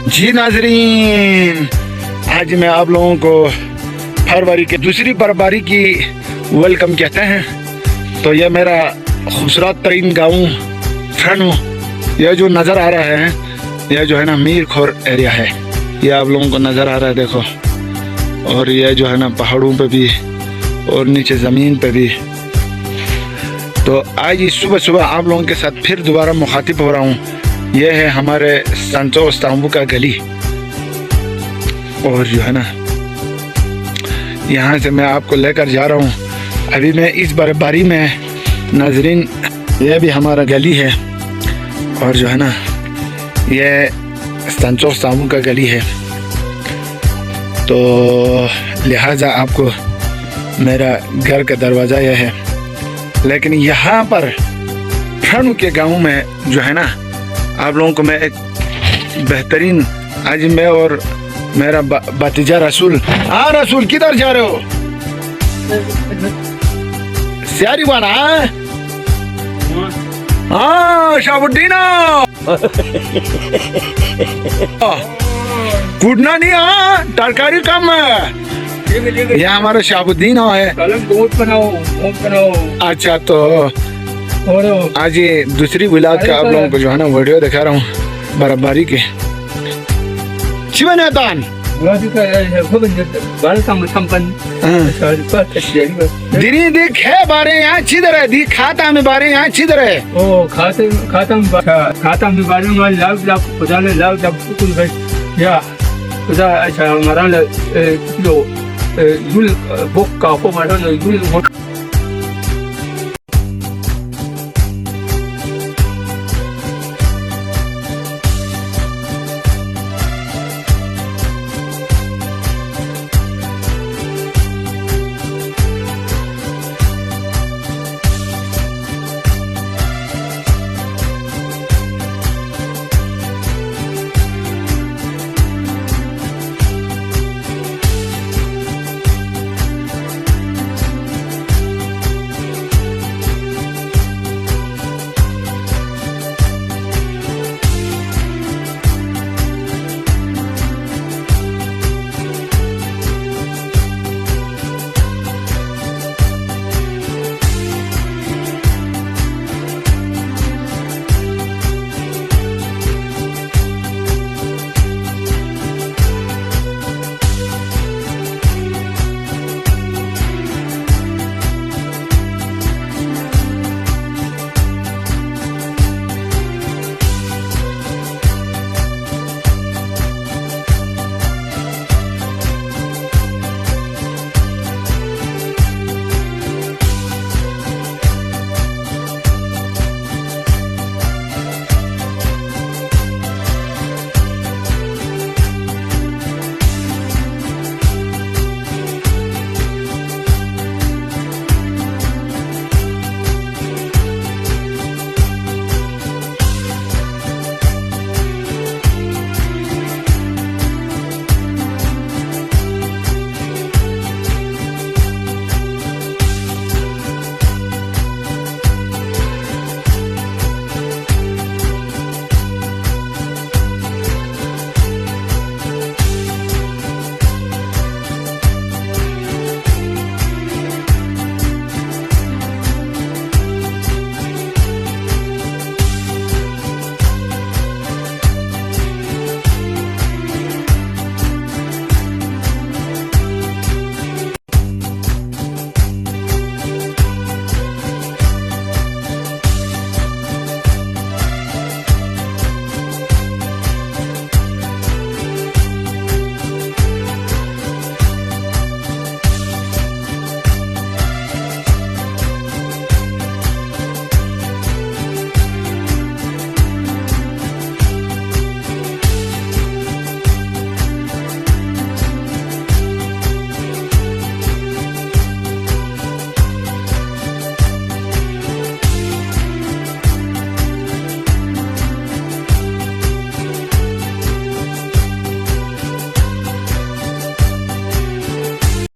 जी नाजरीन, आज मैं आप लोगों को फरवरी के दूसरी बर्फबारी की वेलकम कहते हैं। तो यह मेरा खूबसूरत तरीन गाँव फ्रेंड, यह जो नज़र आ रहा है यह जो है ना मीरखोर एरिया है। यह आप लोगों को नज़र आ रहा है, देखो। और यह जो है ना पहाड़ों पे भी और नीचे ज़मीन पे भी। तो आज इस सुबह सुबह आप लोगों के साथ फिर दोबारा मुखातिब हो रहा हूँ। यह है हमारे संतो इस्तांबुल का गली। और जो है ना यहाँ से मैं आपको लेकर जा रहा हूँ। अभी मैं इस बर्फबारी में नाजरीन, यह भी हमारा गली है। और जो है ना यह संतो इस्तांबुल का गली है। तो लिहाजा आपको मेरा घर का दरवाज़ा यह है। लेकिन यहाँ पर फ्रेंड के गाँव में जो है ना आप लोगों को मैं एक बेहतरीन, आज मैं और मेरा भतीजा रसूल। हाँ रसूल, किधर जा रहे हो? सियारी वाला। हाँ शाहबुद्दीन, कूटना नहीं। हाँ तरकारी कम है। यहाँ हमारा शाहबुद्दीन है। अच्छा, तो आज ये दूसरी व्लॉग का आप लोगों को जो है ना वीडियो दिखा रहा हूँ बर्फबारी के। शिवनाथन दिनी देख है बारे यहाँ छिदर है, दी खाता में बारे यहाँ छिदर है। ओ खाता में बारे में लाख पचाले लाख कुल भाई या अच्छा हमारा किलो गुल बोक का को मारा गुल